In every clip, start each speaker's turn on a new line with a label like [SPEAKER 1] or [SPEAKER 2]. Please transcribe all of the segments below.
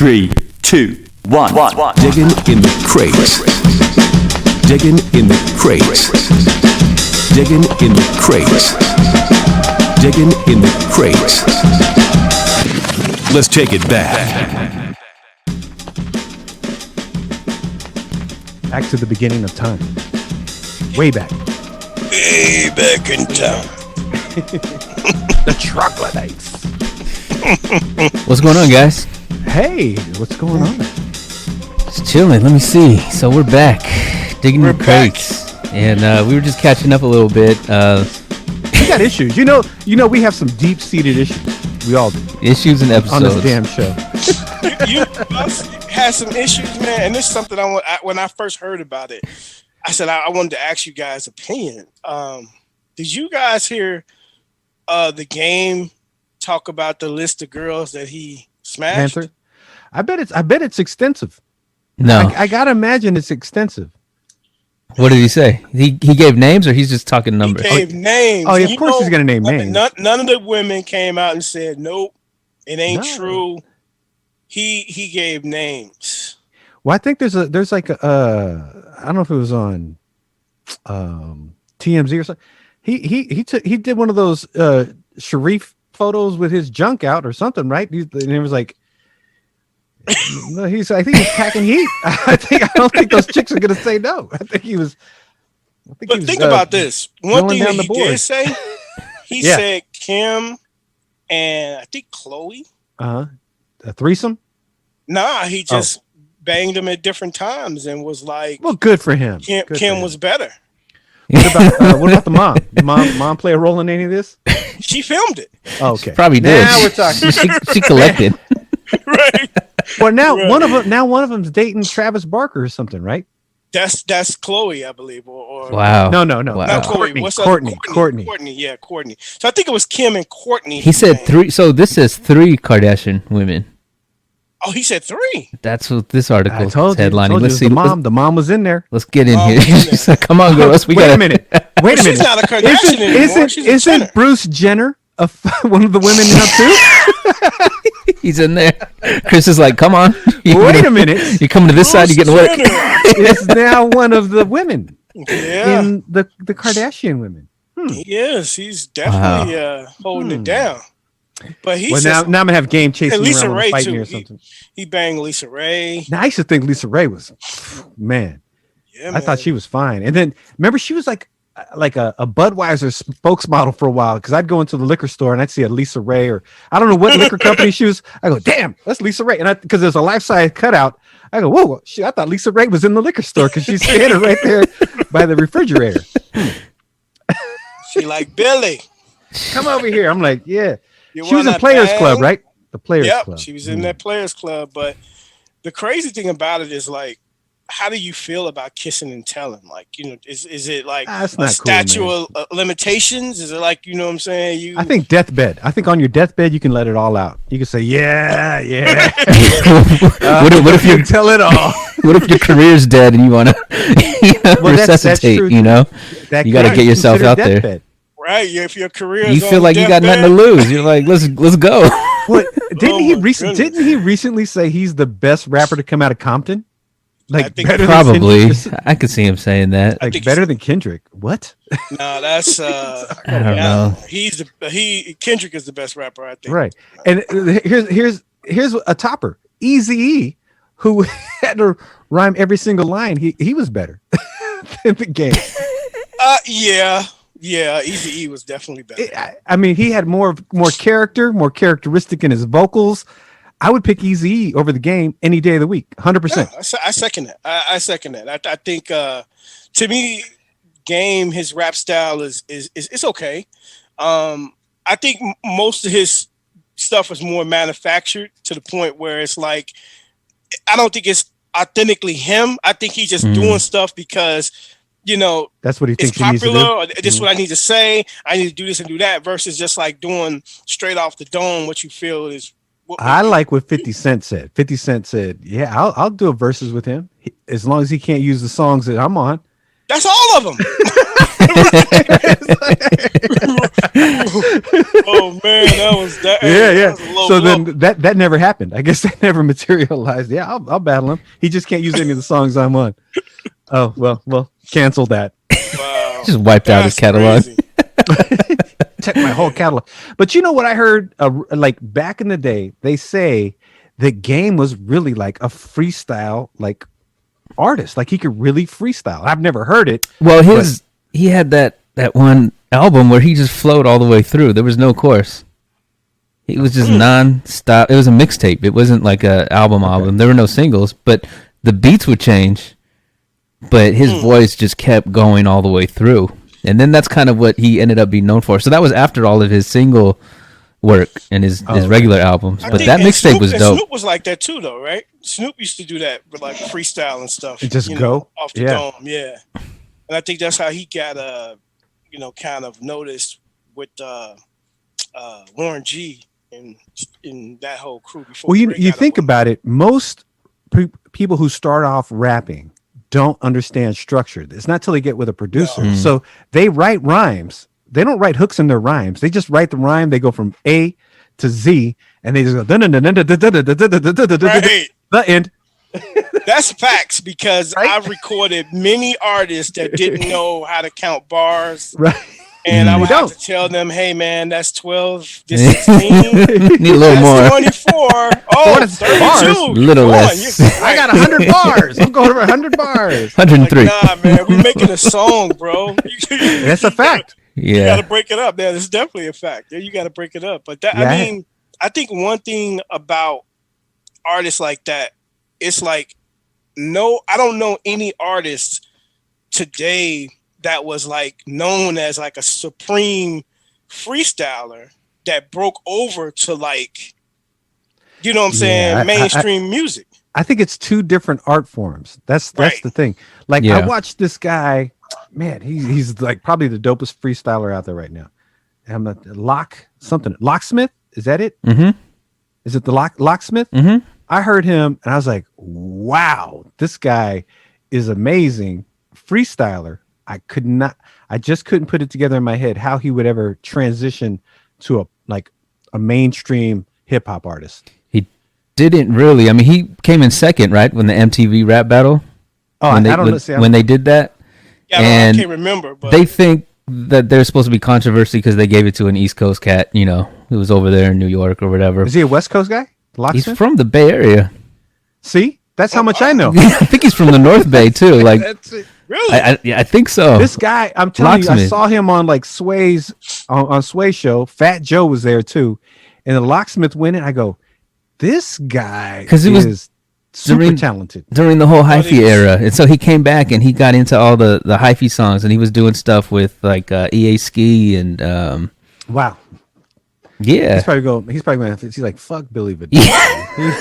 [SPEAKER 1] 3, 2, 1.
[SPEAKER 2] Diggin in the crates. Diggin in the crates. Diggin in the crates. Diggin in the crates. Let's take it back.
[SPEAKER 3] Back to the beginning of time. Way back.
[SPEAKER 4] Way back in time.
[SPEAKER 3] The troglodytes.
[SPEAKER 5] What's going on, guys?
[SPEAKER 3] Hey, what's going on?
[SPEAKER 5] Just chilling. Let me see. So we're back, digging in the crates, and we were just catching up a little bit.
[SPEAKER 3] We got issues. You know, we have some deep-seated issues. We all do.
[SPEAKER 5] Issues and episodes
[SPEAKER 3] on this damn show.
[SPEAKER 4] you had some issues, man, and this is something when I first heard about it, I said I wanted to ask you guys' opinion. Did you guys hear the game talk about the list of girls that he smashed?
[SPEAKER 3] Panther? I bet it's extensive.
[SPEAKER 5] No,
[SPEAKER 3] I gotta imagine it's extensive.
[SPEAKER 5] What did he say? He gave names, or he's just talking numbers?
[SPEAKER 4] He gave names.
[SPEAKER 3] Oh, yeah, of course he's gonna name names.
[SPEAKER 4] None of the women came out and said nope, it ain't true. He gave names. Well,
[SPEAKER 3] I think there's like I don't know if it was on TMZ or something. He did one of those Sharif photos with his junk out or something, right? And it was like, I think he's packing heat. I don't think those chicks are gonna say no. I think he was.
[SPEAKER 4] But think about this. One thing that he did say, he said Kim and I think Chloe.
[SPEAKER 3] A threesome?
[SPEAKER 4] Nah, he just banged them at different times and was like,
[SPEAKER 3] well, good for him.
[SPEAKER 4] Kim was better.
[SPEAKER 3] What about the mom? Did mom play a role in any of this?
[SPEAKER 4] She filmed it.
[SPEAKER 3] Oh, okay.
[SPEAKER 5] Probably did.
[SPEAKER 3] Now we're talking.
[SPEAKER 5] she collected.
[SPEAKER 4] Right.
[SPEAKER 3] Well, now one of them's dating Travis Barker or something, right?
[SPEAKER 4] That's Chloe, I believe. Or
[SPEAKER 5] Wow.
[SPEAKER 3] No.
[SPEAKER 5] Wow.
[SPEAKER 4] Not Chloe.
[SPEAKER 3] Courtney.
[SPEAKER 4] Courtney. Yeah, Courtney. So I think it was Kim and Courtney.
[SPEAKER 5] He said 3. So this says 3 Kardashian women.
[SPEAKER 4] Oh, he said 3.
[SPEAKER 5] That's what this article is headlining.
[SPEAKER 3] Let's see. The mom was in there.
[SPEAKER 5] Let's get in here. She's like, come on, girls.
[SPEAKER 3] Wait a minute.
[SPEAKER 4] She's not a Kardashian anymore.
[SPEAKER 3] Isn't Bruce Jenner one of the women now too?
[SPEAKER 5] He's in there. Chris is like, come on.
[SPEAKER 3] Wait a minute.
[SPEAKER 5] You're coming to this side, you're getting wet.
[SPEAKER 3] It's now one of the women
[SPEAKER 4] in
[SPEAKER 3] the Kardashian women.
[SPEAKER 4] He is. He's definitely holding it down. But
[SPEAKER 3] now I'm gonna have game chasing
[SPEAKER 4] Lisa
[SPEAKER 3] around
[SPEAKER 4] Ray
[SPEAKER 3] fighting
[SPEAKER 4] too.
[SPEAKER 3] or something.
[SPEAKER 4] He banged Lisa Ray.
[SPEAKER 3] Now I used to think Lisa Ray was man.
[SPEAKER 4] Yeah,
[SPEAKER 3] I thought she was fine. And then remember she was like a Budweiser spokesmodel for a while because I'd go into the liquor store and I'd see a Lisa Ray or I don't know what liquor company she was. I go, damn, that's Lisa Ray. And because there's a life-size cutout, I go, whoa, shit, I thought Lisa Ray was in the liquor store because she's standing right there by the refrigerator.
[SPEAKER 4] She like Billy.
[SPEAKER 3] Come over here. I'm like, yeah.
[SPEAKER 4] She
[SPEAKER 3] was in Players Club, right? The Players Club.
[SPEAKER 4] She was in that Players Club. But the crazy thing about it is like, how do you feel about kissing and telling? Like, is it like a statute of limitations? Is it like, you know what I'm saying?
[SPEAKER 3] I think deathbed. I think on your deathbed, you can let it all out. You can say, yeah.
[SPEAKER 5] What if you
[SPEAKER 3] tell it all?
[SPEAKER 5] What if your career's dead and you want to resuscitate,
[SPEAKER 3] that's
[SPEAKER 5] you know? You got to get yourself out there.
[SPEAKER 4] Right, if your career
[SPEAKER 5] you feel like you got nothing to lose. You're like, let's go.
[SPEAKER 3] What didn't he recently say he's the best rapper to come out of Compton? Like
[SPEAKER 5] probably, I could see him saying that.
[SPEAKER 3] Like better than Kendrick. What?
[SPEAKER 4] No, that's
[SPEAKER 5] I don't know.
[SPEAKER 4] Kendrick is the best rapper, I think.
[SPEAKER 3] Right, and here's a topper. Eazy-E, who had to rhyme every single line. He was better than the game.
[SPEAKER 4] Yeah, Eazy-E was definitely better.
[SPEAKER 3] I mean, he had more character, more characteristic in his vocals. I would pick Eazy-E over the game any day of the week, 100%.
[SPEAKER 4] Yeah, I second that. I second that. I think to me, Game, his rap style is okay. I think most of his stuff is more manufactured to the point where it's like, I don't think it's authentically him. I think he's just doing stuff because,
[SPEAKER 3] that's what he thinks
[SPEAKER 4] it's popular,
[SPEAKER 3] he needs to do.
[SPEAKER 4] or this is what I need to say. I need to do this and do that versus just like doing straight off the dome what you feel is.
[SPEAKER 3] I like what 50 Cent said. 50 Cent said, yeah, I'll do a verses with him as long as he can't use the songs that I'm on.
[SPEAKER 4] That's all of them. Oh man, that was that.
[SPEAKER 3] Yeah,
[SPEAKER 4] that was a
[SPEAKER 3] yeah.
[SPEAKER 4] low
[SPEAKER 3] So
[SPEAKER 4] blow.
[SPEAKER 3] then that never happened. I guess that never materialized. Yeah, I'll battle him. He just can't use any of the songs I'm on. Oh well, cancel that.
[SPEAKER 4] Wow.
[SPEAKER 5] Just wiped out his
[SPEAKER 4] That's
[SPEAKER 5] catalog.
[SPEAKER 4] crazy.
[SPEAKER 3] Check my whole catalog. But you know what I heard? Like back in the day, they say that Game was really like a freestyle like artist. Like he could really freestyle. I've never heard it.
[SPEAKER 5] Well, he had that one album where he just flowed all the way through. There was no chorus. He was just non-stop. It was a mixtape. It wasn't like a album. There were no singles, but the beats would change. But his voice just kept going all the way through. And then that's kind of what he ended up being known for. So that was after all of his single work and his regular albums. But that mixtape was dope.
[SPEAKER 4] Snoop was like that too, though, right? Snoop used to do that with like freestyle and stuff.
[SPEAKER 3] Just go
[SPEAKER 4] off the dome, yeah. And I think that's how he got kind of noticed with Warren G in that whole crew before.
[SPEAKER 3] Well, you think about it, most people who start off rapping don't understand structure. It's not till they get with a producer.
[SPEAKER 4] No.
[SPEAKER 3] So they write rhymes. They don't write hooks in their rhymes. They just write the rhyme. They go from A to Z, and they just go the end.
[SPEAKER 4] That's facts because I've recorded many artists that didn't know how to count bars.
[SPEAKER 3] Right.
[SPEAKER 4] And I would have to tell them, hey, man, that's 12, this 16.
[SPEAKER 5] Need a little more.
[SPEAKER 4] 24. Oh, 32.
[SPEAKER 5] Little less.
[SPEAKER 3] I got 100 bars. I'm going over 100 bars.
[SPEAKER 5] 103.
[SPEAKER 4] Nah, man, we're making a song, bro.
[SPEAKER 3] That's a fact.
[SPEAKER 4] You
[SPEAKER 5] Yeah.
[SPEAKER 4] got to break it up. Yeah, it's definitely a fact. Yeah, you got to break it up. But that, I think one thing about artists like that, it's like, I don't know any artist today that was like known as like a supreme freestyler that broke over to like, you know what I'm saying, mainstream music.
[SPEAKER 3] I think it's two different art forms. That's the thing. Like I watched this guy, man, he's like probably the dopest freestyler out there right now. I'm a Locksmith. Is that it?
[SPEAKER 5] Mm-hmm.
[SPEAKER 3] Is it the Locksmith?
[SPEAKER 5] Mm-hmm.
[SPEAKER 3] I heard him and I was like, wow, this guy is amazing freestyler. I just couldn't put it together in my head how he would ever transition to a mainstream hip hop artist.
[SPEAKER 5] He didn't really. I mean, he came in second, right, when the MTV rap battle.
[SPEAKER 3] Oh,
[SPEAKER 5] when they did that.
[SPEAKER 4] Yeah,
[SPEAKER 5] and
[SPEAKER 4] I can't remember, but
[SPEAKER 5] they think that there's supposed to be controversy because they gave it to an East Coast cat, who was over there in New York or whatever.
[SPEAKER 3] Is he a West Coast guy?
[SPEAKER 5] He's from the Bay Area.
[SPEAKER 3] See, that's how much I know.
[SPEAKER 5] I think he's from the North Bay too. Like,
[SPEAKER 3] That's it.
[SPEAKER 4] really,
[SPEAKER 5] I think so.
[SPEAKER 3] This guy, I'm telling you, I
[SPEAKER 5] Locksmith.
[SPEAKER 3] saw him on like Sway's on Sway show. Fat Joe was there too, and the Locksmith went in. I go, this guy
[SPEAKER 5] 'Cause it was
[SPEAKER 3] is super
[SPEAKER 5] during-
[SPEAKER 3] talented.
[SPEAKER 5] during the whole hyphy era, and so he came back and he got into all the hyphy songs, and he was doing stuff with like EA Ski and
[SPEAKER 3] Wow.
[SPEAKER 5] yeah.
[SPEAKER 3] He's probably going. He's like, fuck Billy Vidal.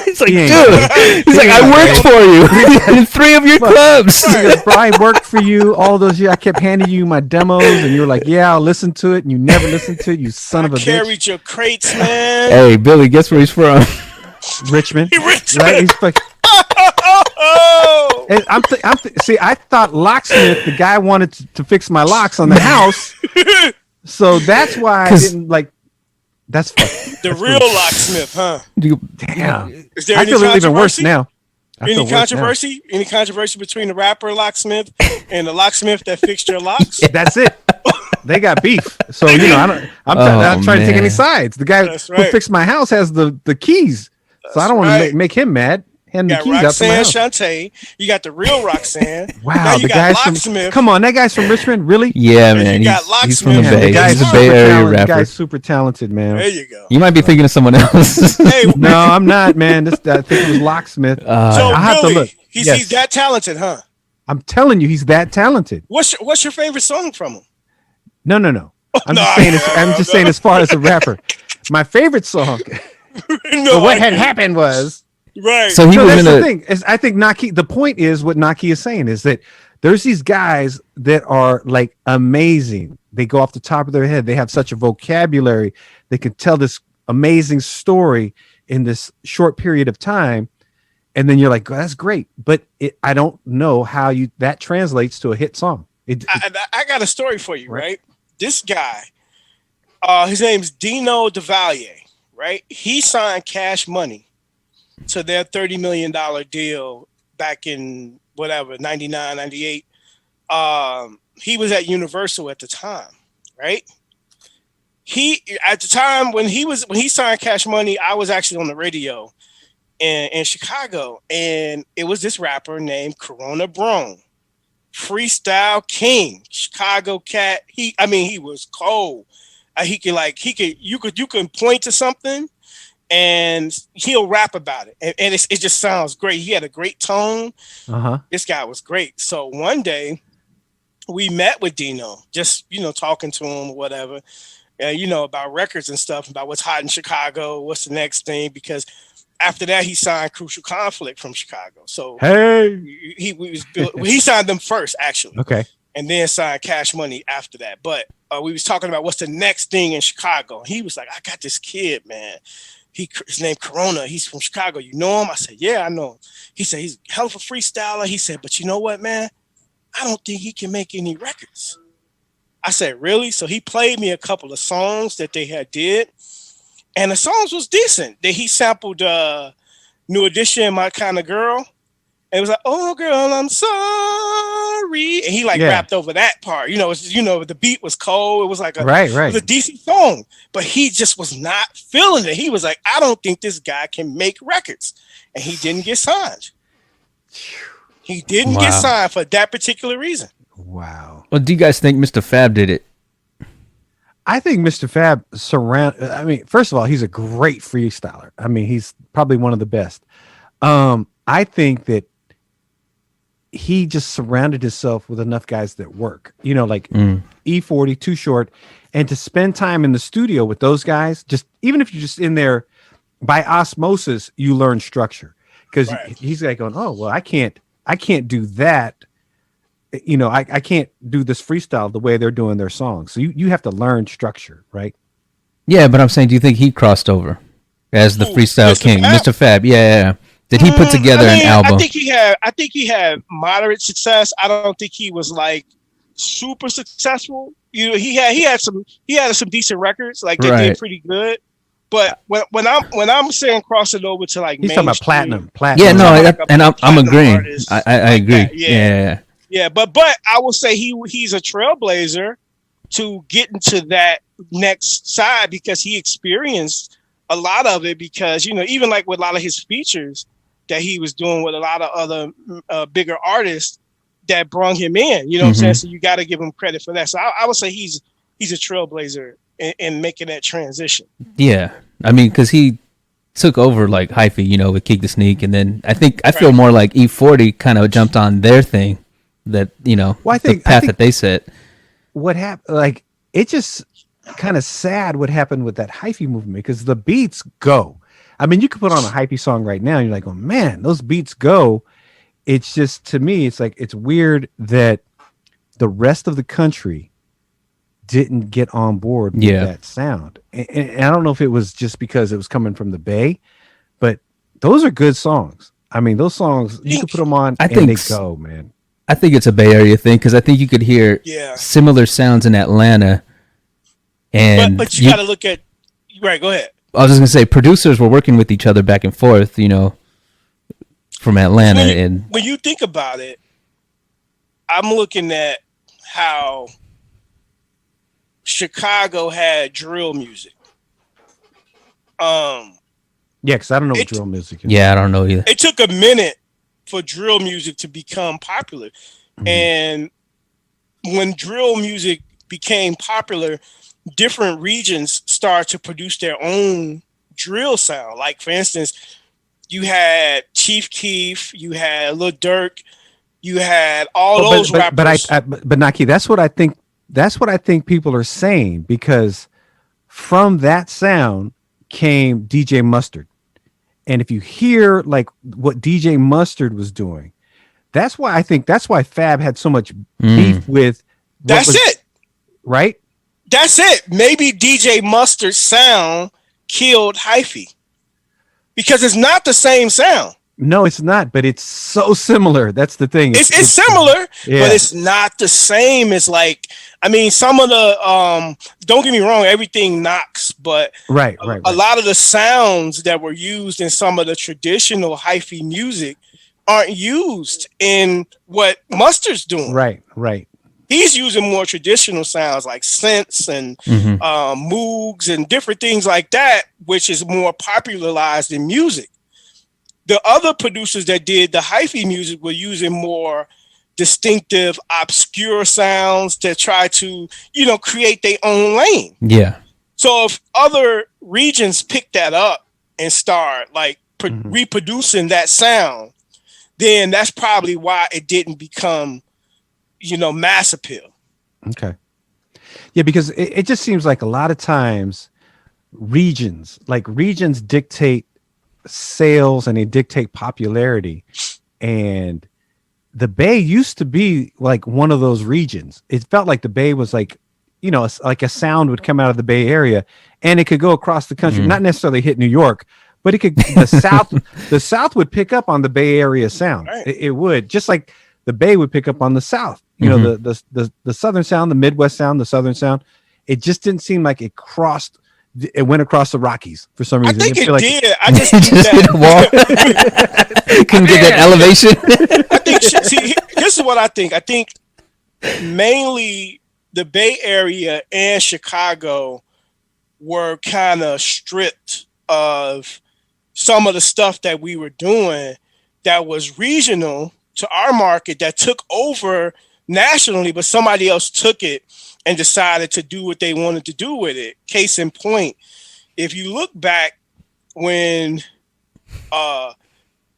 [SPEAKER 5] He's like,
[SPEAKER 3] He ain't
[SPEAKER 5] dude, he's like, I worked for you in 3 of your clubs.
[SPEAKER 3] Bro, I worked for you all those years. I kept handing you my demos, and you were like, "Yeah, I'll listen to it," and you never listened to it. You son of a bitch.
[SPEAKER 4] carried your crates, man.
[SPEAKER 5] Hey, Billy, guess where he's from?
[SPEAKER 3] Richmond,
[SPEAKER 4] Richmond.
[SPEAKER 3] right? He's like,
[SPEAKER 4] Oh,
[SPEAKER 3] and see, I thought Locksmith, the guy wanted to fix my locks on the house, so that's why I
[SPEAKER 5] 'Cause-
[SPEAKER 3] didn't like. That's fucking.
[SPEAKER 4] the real locksmith, huh?
[SPEAKER 3] Damn.
[SPEAKER 4] Is there
[SPEAKER 3] I
[SPEAKER 4] any
[SPEAKER 3] feel even worse
[SPEAKER 4] controversy?
[SPEAKER 3] now. I feel
[SPEAKER 4] Any
[SPEAKER 3] worse now.
[SPEAKER 4] controversy? Any controversy between the rapper locksmith and the locksmith that fixed your locks?
[SPEAKER 3] That's it. They got beef. So I'm not trying to take any
[SPEAKER 5] man.
[SPEAKER 3] sides. The guy
[SPEAKER 4] That's
[SPEAKER 3] who
[SPEAKER 4] right.
[SPEAKER 3] fixed my house has the keys, so I don't want
[SPEAKER 4] right.
[SPEAKER 3] to make him mad. Hand
[SPEAKER 4] You
[SPEAKER 3] the
[SPEAKER 4] got
[SPEAKER 3] keys out to my
[SPEAKER 4] Roxanne
[SPEAKER 3] house.
[SPEAKER 4] Shante. You got the real Roxanne. Now
[SPEAKER 3] Wow,
[SPEAKER 4] you
[SPEAKER 3] the
[SPEAKER 4] got
[SPEAKER 3] guy's
[SPEAKER 4] locksmith.
[SPEAKER 3] from. Come on, that guy's from Richmond, really?
[SPEAKER 5] Yeah,
[SPEAKER 4] you
[SPEAKER 5] man.
[SPEAKER 4] got
[SPEAKER 5] He's from the
[SPEAKER 4] Locksmith.
[SPEAKER 5] Bay.
[SPEAKER 3] The guy's
[SPEAKER 5] He's a
[SPEAKER 3] super
[SPEAKER 5] Bay Area
[SPEAKER 3] talented. The
[SPEAKER 5] rapper.
[SPEAKER 3] guy's super talented, man.
[SPEAKER 4] There you go.
[SPEAKER 5] You might be thinking of someone else.
[SPEAKER 4] Hey,
[SPEAKER 3] No, I'm not, man. I think it was Locksmith.
[SPEAKER 4] so
[SPEAKER 3] I have to
[SPEAKER 4] Billy,
[SPEAKER 3] look.
[SPEAKER 4] he's
[SPEAKER 3] Yes.
[SPEAKER 4] that talented, huh?
[SPEAKER 3] I'm telling you, he's that talented.
[SPEAKER 4] What's your favorite song from him?
[SPEAKER 3] No. I'm
[SPEAKER 4] No,
[SPEAKER 3] just saying. I'm just saying, as far as a rapper, my favorite song.
[SPEAKER 4] No,
[SPEAKER 3] What had happened was.
[SPEAKER 4] right.
[SPEAKER 5] So he
[SPEAKER 3] No,
[SPEAKER 5] was
[SPEAKER 3] that's
[SPEAKER 5] in
[SPEAKER 3] the
[SPEAKER 5] a.
[SPEAKER 3] thing. Is I think Naki. The point is what Naki is saying is that there's these guys that are like amazing. They go off the top of their head. They have such a vocabulary. They can tell this amazing story in this short period of time, and then you're like, "Oh, that's great." But I don't know how that translates to a hit song.
[SPEAKER 4] I got a story for you,
[SPEAKER 3] Right.
[SPEAKER 4] right? This guy, his name's Dino DeValier, right? He signed Cash Money to their $30 million deal back in whatever, 99, 98. He was at Universal at the time, right? He at the time when he signed Cash Money, I was actually on the radio in Chicago, and it was this rapper named Corona Brone, freestyle king, Chicago cat. He was cold. You can point to something and he'll rap about it, and it just sounds great. He had a great tone. This guy was great. So one day we met with Dino, just talking to him or whatever, about records and stuff, about what's hot in Chicago, what's the next thing, because after that he signed Crucial Conflict from Chicago. So he signed them first, actually.
[SPEAKER 3] Okay.
[SPEAKER 4] And then signed Cash Money after that. But we was talking about what's the next thing in Chicago. He was like, I got this kid, man. His name Corona. He's from Chicago. You know him? I said, yeah, I know him. He said, he's a hell of a freestyler. He said, but you know what, man? I don't think he can make any records. I said, really? So he played me a couple of songs that they had did. And the songs was decent. That he sampled New Edition, My Kind of Girl. And it was like, oh, girl, I'm sorry. And he rapped over that part. The beat was cold. It was like
[SPEAKER 3] right.
[SPEAKER 4] It was a decent song. But he just was not feeling it. He was like, I don't think this guy can make records. And he didn't get signed. He didn't get signed for that particular reason.
[SPEAKER 3] Wow.
[SPEAKER 5] Well, do you guys think Mr. Fab did it?
[SPEAKER 3] I think Mr. Fab first of all, he's a great freestyler. He's probably one of the best. I think that he just surrounded himself with enough guys that work, E40, Too Short, and to spend time in the studio with those guys, just even if you're just in there by osmosis, you learn structure, because he's like going, oh, well, I can't do that. I can't do this freestyle the way they're doing their songs. So you have to learn structure, right?
[SPEAKER 5] Yeah, but I'm saying, do you think he crossed over as the freestyle
[SPEAKER 4] Mr.
[SPEAKER 5] king?
[SPEAKER 4] Fab?
[SPEAKER 5] Mr. Fab, yeah. Did he put together an album?
[SPEAKER 4] I think he had moderate success. I don't think he was like super successful. He had some decent records, like they did pretty good. But when I'm saying cross it over to like
[SPEAKER 3] he's talking about platinum.
[SPEAKER 5] Yeah, no,
[SPEAKER 4] like
[SPEAKER 5] I'm agreeing.
[SPEAKER 4] Artist,
[SPEAKER 5] I agree.
[SPEAKER 4] That. Yeah, but I will say he's a trailblazer to get into that next side, because he experienced a lot of it, because even like with a lot of his features that he was doing with a lot of other bigger artists that brought him in, what I'm saying? So you got to give him credit for that. So I would say he's a trailblazer in making that transition.
[SPEAKER 5] Yeah, because he took over like Hyphy, with Kick the Sneak, and then I feel more like E40 kind of jumped on their thing, that I think the path that they set.
[SPEAKER 3] What happened? Like, it just kind of sad what happened with that hyphy movement, because the beats go. You could put on a hyphy song right now and you're like, oh man, those beats go. It's just, to me, it's like, it's weird that the rest of the country didn't get on board with that sound. And I don't know if it was just because it was coming from the Bay, but those are good songs. Those songs, you can put them on and they go, man.
[SPEAKER 5] I think it's a Bay Area thing, because I think you could hear similar sounds in Atlanta. And
[SPEAKER 4] but you got to look at, right, go ahead.
[SPEAKER 5] I was just going to say, producers were working with each other back and forth, from Atlanta.
[SPEAKER 4] When you think about it, I'm looking at how Chicago had drill music.
[SPEAKER 3] Because I don't know what drill music is.
[SPEAKER 5] Yeah, I don't know either.
[SPEAKER 4] It took a minute for drill music to become popular. And when drill music became popular, different regions start to produce their own drill sound. Like, for instance, you had Chief Keef, you had Lil Durk, you had all those rappers.
[SPEAKER 3] But Naki, that's what I think. That's what I think people are saying, because from that sound came DJ Mustard. And if you hear like what DJ Mustard was doing, that's why Fab had so much beef with.
[SPEAKER 4] It.
[SPEAKER 3] Right?
[SPEAKER 4] That's it. Maybe DJ Mustard's sound killed Hyphy, because it's not the same sound.
[SPEAKER 3] No, it's not, but it's so similar. That's the thing.
[SPEAKER 4] It's similar,
[SPEAKER 3] yeah.
[SPEAKER 4] but it's not the same as like, I mean, some of the don't get me wrong, everything knocks, but
[SPEAKER 3] right.
[SPEAKER 4] A lot of the sounds that were used in some of the traditional hyphy music aren't used in what Mustard's doing.
[SPEAKER 3] Right.
[SPEAKER 4] He's using more traditional sounds like synths and moogs and different things like that, which is more popularized in music. The other producers that did the hyphy music were using more distinctive, obscure sounds to try to, create their own lane.
[SPEAKER 5] Yeah.
[SPEAKER 4] So if other regions pick that up and start like reproducing that sound, then that's probably why it didn't become, mass appeal.
[SPEAKER 3] Okay. Yeah, because it just seems like a lot of times regions dictate sales and they dictate popularity, and the Bay used to be like one of those regions. It felt like the Bay was like, like a sound would come out of the Bay Area and it could go across the country, not necessarily hit New York, but it could, the South would pick up on the Bay Area sound.
[SPEAKER 4] Right.
[SPEAKER 3] It would, just like the Bay would pick up on the South, the Southern sound, the Midwest sound, the Southern sound. It just didn't seem like it went across the Rockies for some reason.
[SPEAKER 4] I think it
[SPEAKER 3] did.
[SPEAKER 4] did. I just think
[SPEAKER 5] Just hit a wall. Couldn't get that elevation.
[SPEAKER 4] I think. See, this is what I think. I think mainly the Bay Area and Chicago were kind of stripped of some of the stuff that we were doing that was regional to our market that took over nationally, but somebody else took it and decided to do what they wanted to do with it. Case in point, if you look back when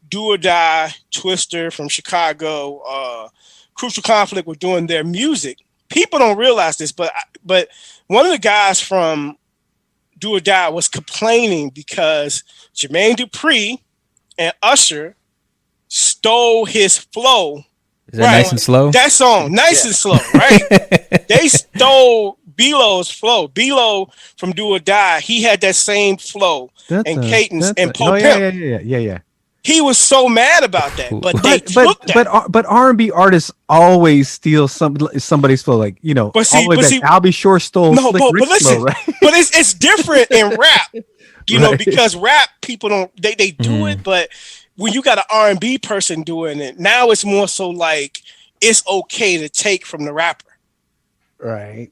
[SPEAKER 4] Do or Die, Twister from Chicago, Crucial Conflict were doing their music, people don't realize this, but one of the guys from Do or Die was complaining because Jermaine Dupri and Usher stole his flow.
[SPEAKER 5] Is that nice and slow?
[SPEAKER 4] That song, nice and slow, right? They stole B-Lo's flow. B-Lo from Do or Die, he had that same flow and cadence and Pope Pimp.
[SPEAKER 3] Yeah.
[SPEAKER 4] He was so mad about that, but they took that.
[SPEAKER 3] But R&B artists always steal somebody's flow, like
[SPEAKER 4] But see,
[SPEAKER 3] Albie Shore stole Slick Rick's flow, right?
[SPEAKER 4] But it's different in rap, because rap people don't they do it, but when you got an R&B person doing it, now it's more so like it's okay to take from the rapper.
[SPEAKER 3] Right.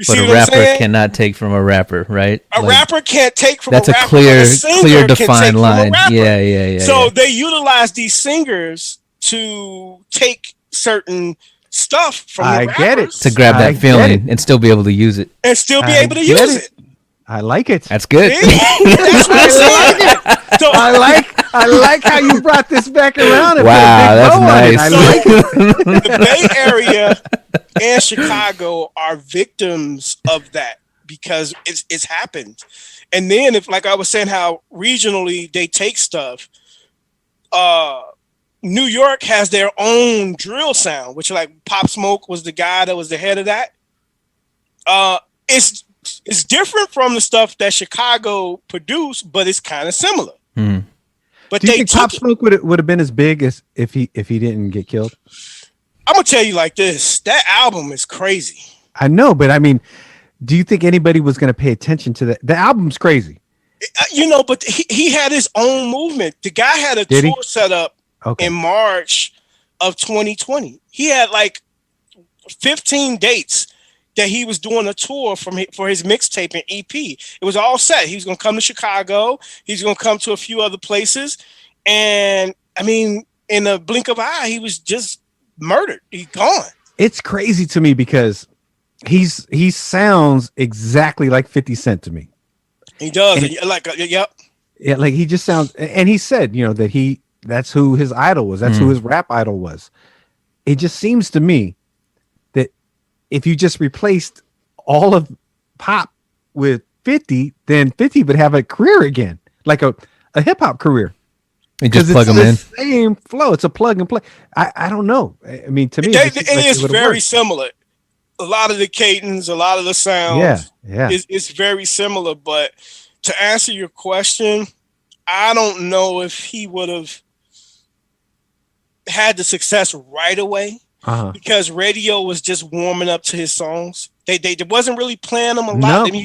[SPEAKER 5] But a rapper cannot take from a rapper, right?
[SPEAKER 4] A rapper can't take from
[SPEAKER 5] a rapper. That's a clear defined line. Yeah.
[SPEAKER 4] So they utilize these singers to take certain stuff from the rappers.
[SPEAKER 3] Get it.
[SPEAKER 5] To grab that feeling and still be able to use it.
[SPEAKER 4] And still be able to use it.
[SPEAKER 3] I like it.
[SPEAKER 5] That's good.
[SPEAKER 4] That's what I'm saying. So,
[SPEAKER 3] I like how you brought this back around. And
[SPEAKER 5] wow, that's nice.
[SPEAKER 3] I like it.
[SPEAKER 4] The Bay Area and Chicago are victims of that because it's happened. And then if, like I was saying, how regionally they take stuff, New York has their own drill sound, which like Pop Smoke was the guy that was the head of that. It's different from the stuff that Chicago produced, but it's kind of similar. But
[SPEAKER 3] do you think Pop Smoke would have been as big as if he didn't get killed?
[SPEAKER 4] I'm gonna tell you like this: that album is crazy.
[SPEAKER 3] I know, but I mean, do you think anybody was going to pay attention to that? The album's crazy.
[SPEAKER 4] But he had his own movement. The guy had a tour set up in March of 2020. He had like 15 dates that he was doing a tour for his mixtape and EP. It was all set. He was going to come to Chicago. He's going to come to a few other places. And I mean, in a blink of an eye, he was just murdered. He's gone. It's
[SPEAKER 3] crazy to me because he sounds exactly like 50 Cent to me.
[SPEAKER 4] He does.
[SPEAKER 3] Yep. Yeah, like he just sounds, and he said, that that's who his idol was. That's who his rap idol was. It just seems to me that if you just replaced all of Pop with 50, then 50 would have a career again, like a hip hop career.
[SPEAKER 5] And just plug them in.
[SPEAKER 3] Same flow. It's a plug and play. I don't know. I mean, to me,
[SPEAKER 4] it is very similar. A lot of the cadence, a lot of the sounds, it's very similar. But to answer your question, I don't know if he would have had the success right away because radio was just warming up to his songs. They wasn't really playing them a lot.
[SPEAKER 3] No,
[SPEAKER 4] I mean,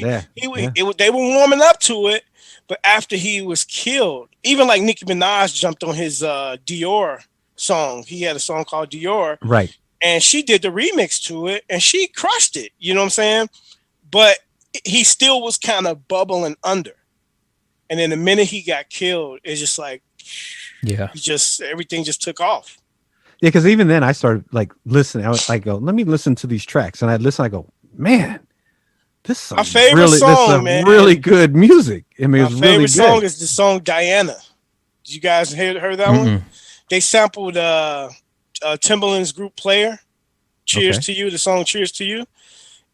[SPEAKER 4] they were warming up to it, but after he was killed, even like Nicki Minaj jumped on his Dior song. He had a song called Dior,
[SPEAKER 3] right?
[SPEAKER 4] And she did the remix to it, and she crushed it. You know what I'm saying? But he still was kind of bubbling under. And then the minute he got killed, it's just like, everything just took off.
[SPEAKER 3] Yeah, because even then I started like listening. I go, let me listen to these tracks, and I listen. I go, man, this is
[SPEAKER 4] my favorite song, man.
[SPEAKER 3] Really good music. I mean,
[SPEAKER 4] my favorite song is the song Diana. Did you guys heard that one? They sampled Timbaland's group Player, Cheers to You, the song Cheers to You.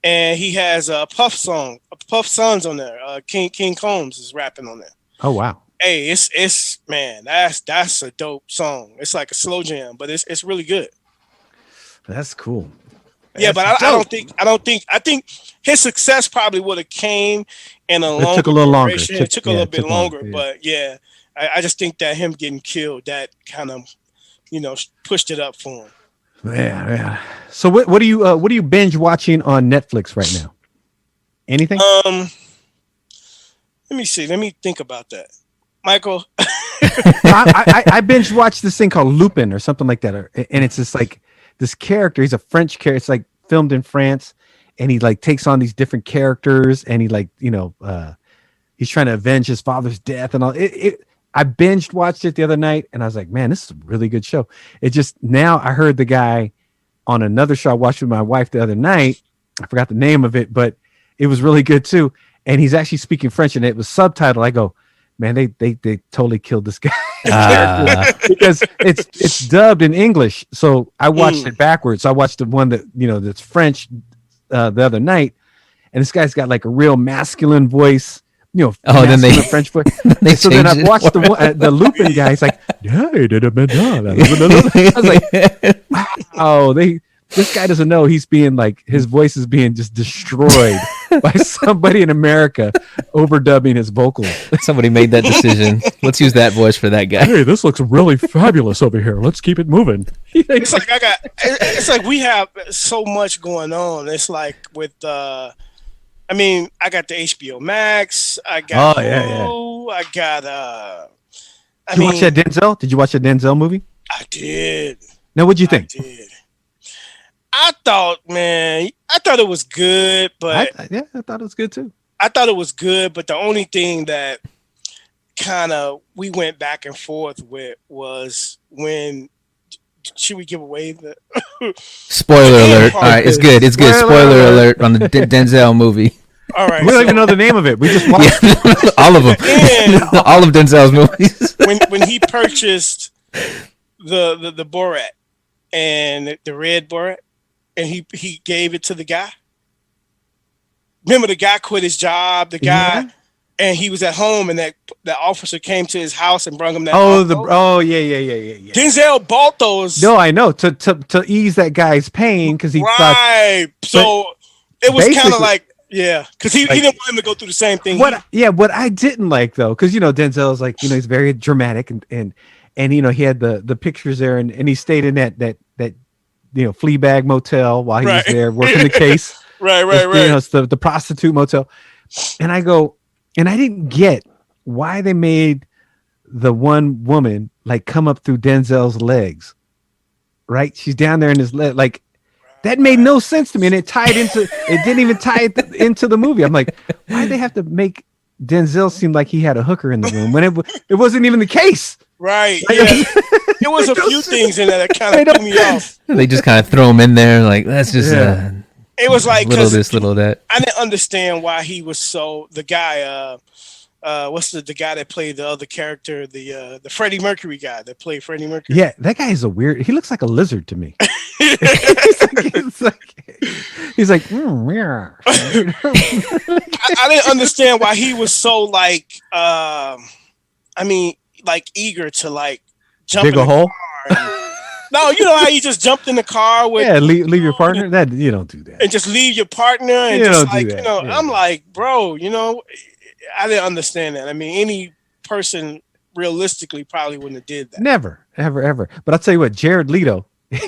[SPEAKER 4] And he has a Puff Sons on there. King Combs is rapping on there.
[SPEAKER 3] Oh wow.
[SPEAKER 4] Hey, it's man, that's a dope song. It's like a slow jam, but it's really good.
[SPEAKER 3] That's cool.
[SPEAKER 4] Yeah, but I think his success probably would have came in a longer.
[SPEAKER 3] It took a little longer.
[SPEAKER 4] It took a little bit longer, but yeah, I just think that him getting killed, that kind of, pushed it up for him.
[SPEAKER 3] Yeah. So what are you binge watching on Netflix right now? Anything?
[SPEAKER 4] Let me see. Let me think about that, Michael.
[SPEAKER 3] I binge watched this thing called Lupin or something like that, and it's just like this character. He's a French character. It's like filmed in France, and he like takes on these different characters, and he like he's trying to avenge his father's death and all. I binged watched it the other night, and I was like, man, this is a really good show. It just, now I heard the guy on another show I watched with my wife the other night. I forgot the name of it, but it was really good too. And he's actually speaking French, and it was subtitled. I go, man, they totally killed this guy because it's dubbed in English. So I watched it backwards. So I watched the one that, that's French the other night, and this guy's got like a real masculine voice.
[SPEAKER 5] Then they
[SPEAKER 3] French voice. So then I watched the Lupin guy. He's like, I was like, wow, this guy doesn't know he's being like, his voice is being just destroyed by somebody in America overdubbing his vocals.
[SPEAKER 5] Somebody made that decision. Let's use that voice for that guy.
[SPEAKER 3] Hey, this looks really fabulous over here. Let's keep it moving.
[SPEAKER 4] It's like we have so much going on. It's like with I got the HBO Max. I got Hulu. I got
[SPEAKER 3] Did you watch that Denzel? Did you watch the Denzel movie?
[SPEAKER 4] I did.
[SPEAKER 3] Now, what'd you think?
[SPEAKER 4] I did. I thought it was good, but
[SPEAKER 3] I thought it was good too.
[SPEAKER 4] I thought it was good, but the only thing that kind of we went back and forth with was when, should we give away the
[SPEAKER 5] spoiler alert? All right, it's good. It's good. Spoiler alert on the Denzel movie.
[SPEAKER 4] All right,
[SPEAKER 3] we don't even know the name of it. We just watched
[SPEAKER 5] all of them. All of Denzel's movies.
[SPEAKER 4] when he purchased the Borat and the red Borat, and he gave it to the guy. Remember, the guy quit his job. The guy, and he was at home, and that officer came to his house and brought him that.
[SPEAKER 3] Yeah.
[SPEAKER 4] Denzel bought those.
[SPEAKER 3] No, I know, to ease that guy's pain because he thought.
[SPEAKER 4] So it was kind of like. Yeah, because he didn't want him to go through the same thing.
[SPEAKER 3] What I didn't like though, because Denzel is like, he's very dramatic and he had the pictures there and he stayed in that Fleabag motel while he was there working the case.
[SPEAKER 4] right.
[SPEAKER 3] It's the prostitute motel. And I go, and I didn't get why they made the one woman like come up through Denzel's legs. Right? She's down there in his leg, like. That made no sense to me, and it didn't even tie it into the movie. I'm like, why'd they have to make Denzel seem like he had a hooker in the room when it wasn't even the case?
[SPEAKER 4] Right. Yeah. There was a few things in there that kind of threw me off.
[SPEAKER 5] They just kind of throw him in there, like that's just
[SPEAKER 4] it was like
[SPEAKER 5] little this, little that.
[SPEAKER 4] I didn't understand why he was so the guy. What's the guy that played the other character, the Freddie Mercury guy that played Freddie Mercury?
[SPEAKER 3] Yeah, that guy is he looks like a lizard to me. he's like yeah.
[SPEAKER 4] I didn't understand why he was so like eager to like jump
[SPEAKER 3] dig
[SPEAKER 4] in
[SPEAKER 3] a hole.
[SPEAKER 4] No, you know how you just jumped in the car with
[SPEAKER 3] leave your partner. That you don't do that.
[SPEAKER 4] And just leave your partner and
[SPEAKER 3] you
[SPEAKER 4] just
[SPEAKER 3] don't
[SPEAKER 4] like
[SPEAKER 3] do that.
[SPEAKER 4] I'm like, bro, I didn't understand that. I mean, any person realistically probably wouldn't have did that.
[SPEAKER 3] Never, ever, ever. But I'll tell you what, Jared Leto, you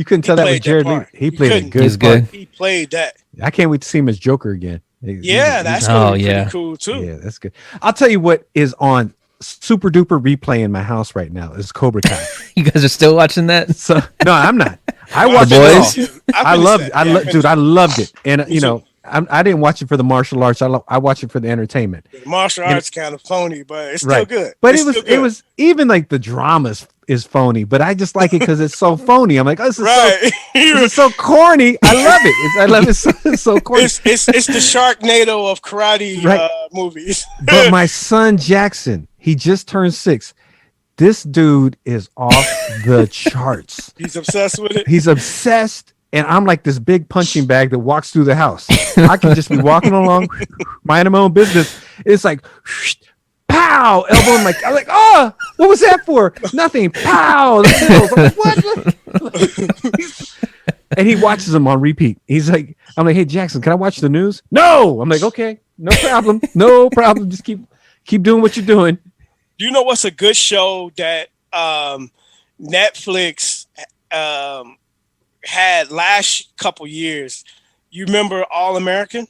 [SPEAKER 3] couldn't tell that was
[SPEAKER 4] played that
[SPEAKER 3] Jared Leto.
[SPEAKER 4] part.
[SPEAKER 3] He
[SPEAKER 4] You
[SPEAKER 3] played a
[SPEAKER 4] couldn't.
[SPEAKER 3] good
[SPEAKER 5] He's
[SPEAKER 3] part.
[SPEAKER 5] good.
[SPEAKER 4] He played that.
[SPEAKER 3] I can't wait to see him as Joker again.
[SPEAKER 4] Yeah, that's
[SPEAKER 5] Oh,
[SPEAKER 4] gonna be
[SPEAKER 5] yeah.
[SPEAKER 4] pretty cool too.
[SPEAKER 3] Yeah, that's good. I'll tell you what is on super duper replay in my house right now is Cobra Kai.
[SPEAKER 5] You guys are still watching that?
[SPEAKER 3] So no, I'm not. I
[SPEAKER 4] Well,
[SPEAKER 3] watched
[SPEAKER 5] The
[SPEAKER 3] it
[SPEAKER 5] Boys?
[SPEAKER 3] all.
[SPEAKER 4] I
[SPEAKER 3] I
[SPEAKER 4] finished
[SPEAKER 3] loved
[SPEAKER 4] that.
[SPEAKER 3] it.
[SPEAKER 4] Yeah,
[SPEAKER 3] Dude, I loved it. And
[SPEAKER 4] Me
[SPEAKER 3] you know,
[SPEAKER 4] too.
[SPEAKER 3] I didn't watch it for the martial arts. I watched it for the entertainment.
[SPEAKER 4] The martial arts kind of phony, but it's still
[SPEAKER 3] Right.
[SPEAKER 4] good.
[SPEAKER 3] But
[SPEAKER 4] It's
[SPEAKER 3] it was
[SPEAKER 4] still good.
[SPEAKER 3] it was even like the drama is phony, but I just like it because it's so phony. I'm like, oh, this is
[SPEAKER 4] right.
[SPEAKER 3] this is so corny. I love it. I love it. It's so corny.
[SPEAKER 4] it's the Sharknado of karate
[SPEAKER 3] Right.
[SPEAKER 4] movies.
[SPEAKER 3] But my son Jackson, he just turned 6. This dude is off the charts.
[SPEAKER 4] He's obsessed with it.
[SPEAKER 3] He's obsessed, and I'm like this big punching bag that walks through the house. I can just be walking along, minding my own business. It's like, pow, elbow. I'm like, oh, what was that for? Nothing. Pow. The pills. I'm like, what? And he watches them on repeat. He's like, I'm like, hey Jackson, can I watch the news? No. I'm like, okay, no problem, no problem. Just keep doing what you're doing.
[SPEAKER 4] Do you know what's a good show that Netflix had last couple years? You remember All American?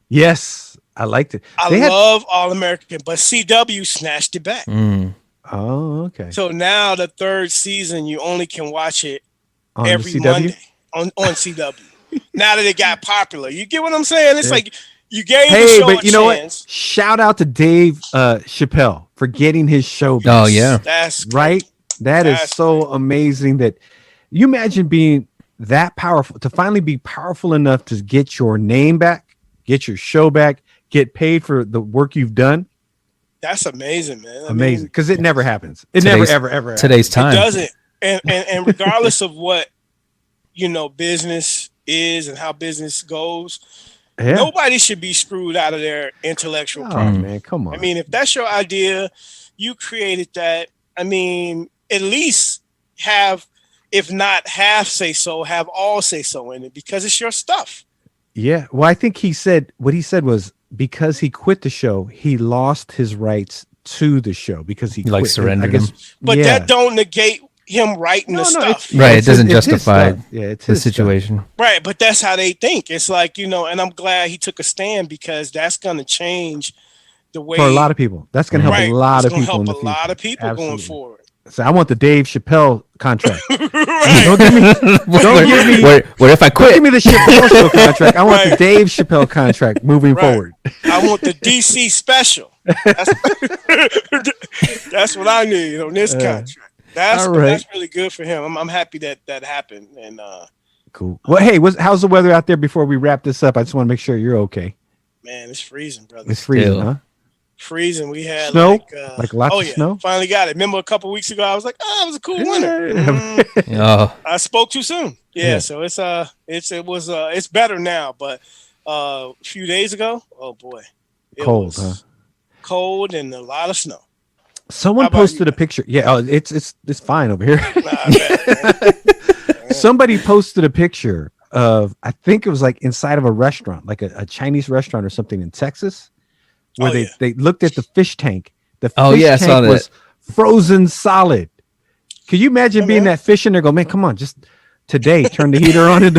[SPEAKER 3] Yes, I liked it.
[SPEAKER 4] I love All American, but CW snatched it back.
[SPEAKER 3] Oh, okay.
[SPEAKER 4] So now the 3rd season, you only can watch it
[SPEAKER 3] On
[SPEAKER 4] every
[SPEAKER 3] the CW?
[SPEAKER 4] Monday on CW. Now that it got popular, you get what I'm saying? It's like you gave the
[SPEAKER 3] Hey,
[SPEAKER 4] show
[SPEAKER 3] but
[SPEAKER 4] a
[SPEAKER 3] you know
[SPEAKER 4] chance.
[SPEAKER 3] what? Shout out to Dave Chappelle for getting his show back.
[SPEAKER 5] Oh, yeah.
[SPEAKER 4] That's
[SPEAKER 3] Right? That is
[SPEAKER 4] That's
[SPEAKER 3] so amazing that you imagine being that powerful to finally be powerful enough to get your name back, get your show back, get paid for the work you've done.
[SPEAKER 4] That's amazing, man. I
[SPEAKER 3] Amazing.
[SPEAKER 4] mean,
[SPEAKER 3] Because it never happens. It
[SPEAKER 5] Today's-
[SPEAKER 3] never, ever.
[SPEAKER 5] Today's
[SPEAKER 4] it
[SPEAKER 5] time.
[SPEAKER 4] doesn't. And regardless of what business is and how business goes,
[SPEAKER 3] Yeah.
[SPEAKER 4] nobody should be screwed out of their intellectual
[SPEAKER 3] Oh,
[SPEAKER 4] property.
[SPEAKER 3] man, come on.
[SPEAKER 4] I mean, if that's your idea, you created that. I mean, at least have, if not half say so, have all say so in it because it's your stuff.
[SPEAKER 3] Yeah. Well, I think what he said was because he quit the show, he lost his rights to the show because he
[SPEAKER 5] Like
[SPEAKER 3] quit.
[SPEAKER 5] surrendered
[SPEAKER 3] I guess,
[SPEAKER 5] them.
[SPEAKER 4] But
[SPEAKER 3] yeah.
[SPEAKER 4] that don't negate him writing the stuff.
[SPEAKER 5] Right,
[SPEAKER 3] it's
[SPEAKER 5] it doesn't
[SPEAKER 3] it's his
[SPEAKER 5] justify
[SPEAKER 3] stuff. Yeah, it's
[SPEAKER 5] the
[SPEAKER 3] his stuff.
[SPEAKER 5] situation.
[SPEAKER 4] Right, but that's how they think. It's like, and I'm glad he took a stand because that's going to change the way
[SPEAKER 3] For a lot of people. That's going to help
[SPEAKER 4] right,
[SPEAKER 3] a lot
[SPEAKER 4] it's
[SPEAKER 3] of
[SPEAKER 4] gonna
[SPEAKER 3] people in
[SPEAKER 4] help
[SPEAKER 3] the
[SPEAKER 4] a lot
[SPEAKER 3] future.
[SPEAKER 4] of people going
[SPEAKER 3] Absolutely.
[SPEAKER 4] forward.
[SPEAKER 3] So I want the Dave Chappelle contract.
[SPEAKER 4] Right.
[SPEAKER 3] Don't give me
[SPEAKER 5] What if I
[SPEAKER 3] Don't give
[SPEAKER 5] quit?
[SPEAKER 3] me the Chappelle show contract. I want the
[SPEAKER 4] Right.
[SPEAKER 3] Dave Chappelle contract moving
[SPEAKER 4] Right.
[SPEAKER 3] forward.
[SPEAKER 4] I want the DC special. That's what I need on this contract. That's
[SPEAKER 3] all right.
[SPEAKER 4] that's really good for him. I'm happy that happened. And
[SPEAKER 3] Cool. Well, hey, how's the weather out there before we wrap this up? I just want to make sure you're okay.
[SPEAKER 4] man, it's freezing, brother.
[SPEAKER 3] It's freezing,
[SPEAKER 5] Still.
[SPEAKER 3] huh?
[SPEAKER 4] Freezing. We had
[SPEAKER 3] Snow?
[SPEAKER 4] like
[SPEAKER 3] Lots
[SPEAKER 4] oh
[SPEAKER 3] of
[SPEAKER 4] yeah,
[SPEAKER 3] snow?
[SPEAKER 4] finally got it. Remember a couple weeks ago, I was like, oh, it was a cool winter.
[SPEAKER 5] Oh,
[SPEAKER 4] I spoke too soon. Yeah,
[SPEAKER 3] Yeah.
[SPEAKER 4] so it's better now, but a few days ago, oh boy, it
[SPEAKER 3] Cold,
[SPEAKER 4] was
[SPEAKER 3] huh?
[SPEAKER 4] cold and a lot of snow.
[SPEAKER 3] Someone
[SPEAKER 4] How about
[SPEAKER 3] posted
[SPEAKER 4] you?
[SPEAKER 3] a picture. Yeah, it's fine over here.
[SPEAKER 4] Nah, I bet.
[SPEAKER 3] Somebody posted a picture of, I think it was like inside of a restaurant, like a Chinese restaurant or something in Texas, where
[SPEAKER 4] Oh,
[SPEAKER 3] they looked at the fish tank. The
[SPEAKER 5] Oh,
[SPEAKER 3] fish
[SPEAKER 5] yeah, I saw
[SPEAKER 3] tank was
[SPEAKER 5] that.
[SPEAKER 3] frozen solid. Can you imagine
[SPEAKER 4] Oh,
[SPEAKER 3] being
[SPEAKER 4] man.
[SPEAKER 3] that fish in there? Go, man, come on, just today, turn the heater on and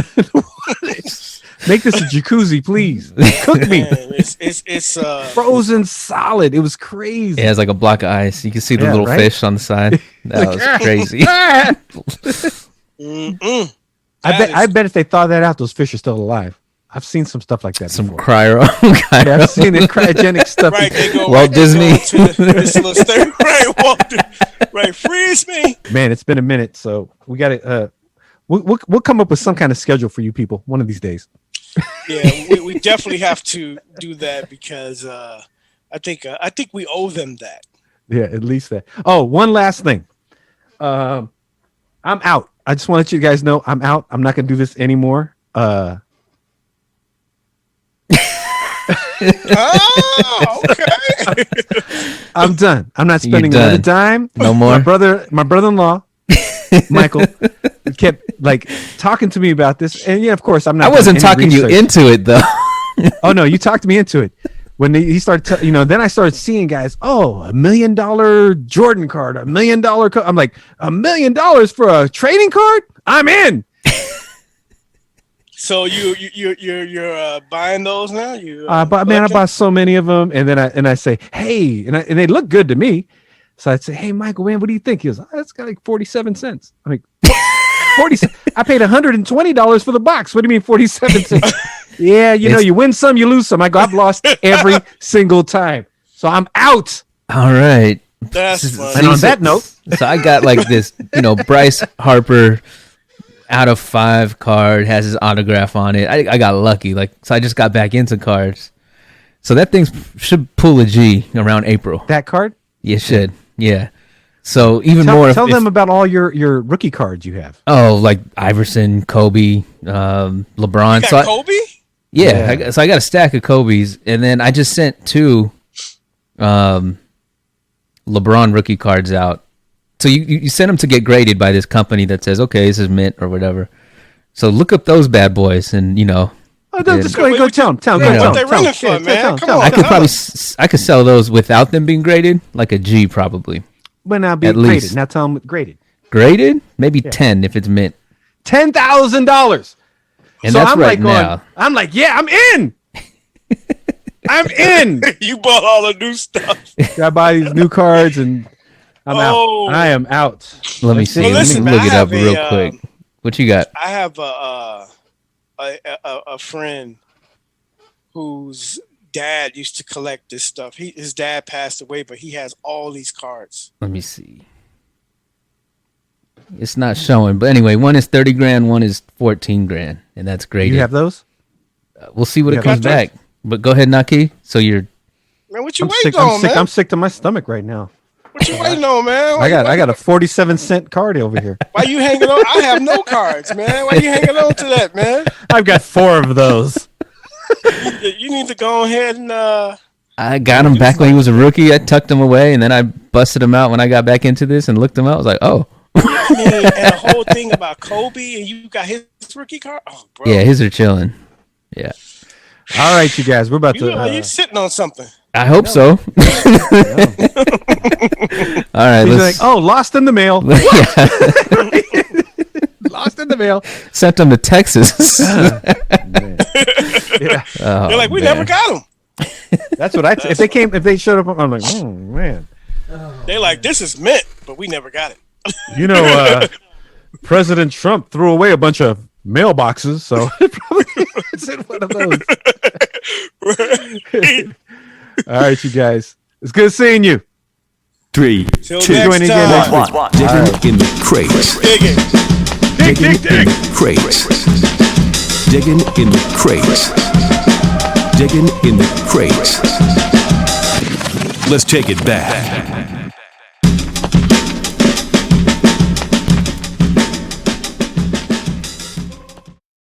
[SPEAKER 3] make this a jacuzzi, please. Cook me.
[SPEAKER 4] Man, it's
[SPEAKER 3] Frozen solid. It was crazy.
[SPEAKER 5] it has like a block of ice. You can see the
[SPEAKER 3] Yeah,
[SPEAKER 5] little
[SPEAKER 3] right?
[SPEAKER 5] fish on the side. That was crazy.
[SPEAKER 4] mm-mm.
[SPEAKER 3] I bet if they thawed that out, those fish are still alive. I've seen some stuff like that
[SPEAKER 5] Some
[SPEAKER 3] before.
[SPEAKER 5] cryo.
[SPEAKER 3] Yeah, I've seen it, cryogenic stuff.
[SPEAKER 4] Right, they go
[SPEAKER 5] Walt Disney.
[SPEAKER 4] They go to this little stir, right, right, freeze me.
[SPEAKER 3] Man, it's been a minute, so we got to. We'll come up with some kind of schedule for you people one of these days.
[SPEAKER 4] Yeah, we definitely have to do that because I think we owe them that.
[SPEAKER 3] Yeah, at least that. Oh, one last thing. I'm out. I just want to let you guys know I'm out. I'm not going to do this anymore.
[SPEAKER 4] Oh, okay.
[SPEAKER 3] I'm done. I'm not spending
[SPEAKER 5] You're
[SPEAKER 3] another
[SPEAKER 5] done.
[SPEAKER 3] dime.
[SPEAKER 5] No more.
[SPEAKER 3] My brother-in-law, Michael, kept like talking to me about this, and yeah, of course, I'm not.
[SPEAKER 5] I wasn't
[SPEAKER 3] doing any
[SPEAKER 5] talking you
[SPEAKER 3] research.
[SPEAKER 5] into it though.
[SPEAKER 3] Oh no, you talked me into it. when he started, then I started seeing guys, $1 million Jordan card, $1 million. I'm like, $1 million for a trading card? I'm in.
[SPEAKER 4] So you're buying those now?
[SPEAKER 3] I bought so many of them, and then I say, hey, and they look good to me. So I'd say, hey, Michael, man, what do you think? He goes, that's got like 47 cents. I'm like, 40. I paid $120 for the box. What do you mean 47 cents? Yeah, you win some, you lose some. I go, I've lost every single time. So I'm out.
[SPEAKER 5] All right.
[SPEAKER 4] That's funny.
[SPEAKER 3] And on that note,
[SPEAKER 5] so I got like this, Bryce Harper out of 5 card, has his autograph on it. I got lucky. So I just got back into cards. So that thing should pull a G around April.
[SPEAKER 3] that card.
[SPEAKER 5] You should. Yeah. So even
[SPEAKER 3] Tell
[SPEAKER 5] more.
[SPEAKER 3] Tell them about all your rookie cards you have.
[SPEAKER 5] Oh, like Iverson, Kobe, LeBron.
[SPEAKER 4] You got Kobe?
[SPEAKER 5] Yeah. So I got a stack of Kobe's, and then I just sent 2 LeBron rookie cards out. So you send them to get graded by this company that says, okay, this is mint or whatever. So look up those bad boys, and
[SPEAKER 3] Oh, no, just go tell them. Tell
[SPEAKER 4] Yeah,
[SPEAKER 3] them.
[SPEAKER 4] what they running for, man? Come on.
[SPEAKER 5] I could I could sell those without them being graded, like a G probably.
[SPEAKER 3] When I'll be
[SPEAKER 5] At
[SPEAKER 3] graded.
[SPEAKER 5] least.
[SPEAKER 3] Now tell them graded.
[SPEAKER 5] Graded? Maybe 10 if it's mint.
[SPEAKER 3] $10,000.
[SPEAKER 5] And
[SPEAKER 3] So
[SPEAKER 5] that's
[SPEAKER 3] I'm
[SPEAKER 5] right
[SPEAKER 3] like
[SPEAKER 5] now.
[SPEAKER 3] I'm like, yeah, I'm in. I'm in.
[SPEAKER 4] You bought all the new stuff.
[SPEAKER 3] I buy these new cards and I'm
[SPEAKER 4] Oh.
[SPEAKER 3] out. I am out.
[SPEAKER 5] Let me see.
[SPEAKER 4] Well,
[SPEAKER 5] Let
[SPEAKER 4] listen,
[SPEAKER 5] me
[SPEAKER 4] man,
[SPEAKER 5] look
[SPEAKER 4] I
[SPEAKER 5] it up
[SPEAKER 4] have
[SPEAKER 5] real
[SPEAKER 4] a,
[SPEAKER 5] quick. What you got?
[SPEAKER 4] I have a friend whose dad used to collect this stuff. His dad passed away, but he has all these cards.
[SPEAKER 5] Let me see. It's not showing, but anyway, one is 30 grand, one is 14 grand, and that's graded.
[SPEAKER 3] You have those?
[SPEAKER 5] We'll see what
[SPEAKER 3] you
[SPEAKER 5] it comes
[SPEAKER 4] have those?
[SPEAKER 5] back. But go ahead, Naki. So you're
[SPEAKER 4] Man, what you
[SPEAKER 3] I'm
[SPEAKER 4] waiting
[SPEAKER 3] sick.
[SPEAKER 4] on, man?
[SPEAKER 3] I'm sick to my stomach right now.
[SPEAKER 4] What you waiting on, man?
[SPEAKER 3] I got a 47-cent card over here.
[SPEAKER 4] Why you hanging on? I have no cards, man. Why you hanging on to that, man?
[SPEAKER 3] I've got 4 of those.
[SPEAKER 4] You need to go ahead and
[SPEAKER 5] I got him back when he was a rookie. I tucked him away, and then I busted him out when I got back into this and looked him out. I was like, oh.
[SPEAKER 4] I mean, and the whole thing about Kobe, and you got his rookie card. Oh, bro.
[SPEAKER 5] Yeah, his are chilling. Yeah.
[SPEAKER 3] All right, you guys, we're about
[SPEAKER 4] You
[SPEAKER 3] to.
[SPEAKER 4] you sitting on something.
[SPEAKER 5] I hope so. All right,
[SPEAKER 3] He's
[SPEAKER 5] let's.
[SPEAKER 3] like, oh, lost in the mail.
[SPEAKER 5] Yeah.
[SPEAKER 3] Lost in the mail.
[SPEAKER 5] Sent him to Texas.
[SPEAKER 3] Yeah,
[SPEAKER 5] Oh,
[SPEAKER 4] They're like, we
[SPEAKER 5] man.
[SPEAKER 4] never got him.
[SPEAKER 3] that's what if they showed up, I'm like, oh man.
[SPEAKER 4] They're like, this is mint, but we never got it.
[SPEAKER 3] President Trump threw away a bunch of mailboxes, so it probably it's in one of those. All right, you guys, it's good seeing you.
[SPEAKER 1] 3,
[SPEAKER 4] Till
[SPEAKER 1] 2,
[SPEAKER 4] next
[SPEAKER 3] Joining
[SPEAKER 4] time.
[SPEAKER 3] again.
[SPEAKER 1] 1.
[SPEAKER 2] Digging in the crates.
[SPEAKER 4] Digging.
[SPEAKER 2] Digging in the crates. Digging in the crates. Digging in the crates. Let's take it back.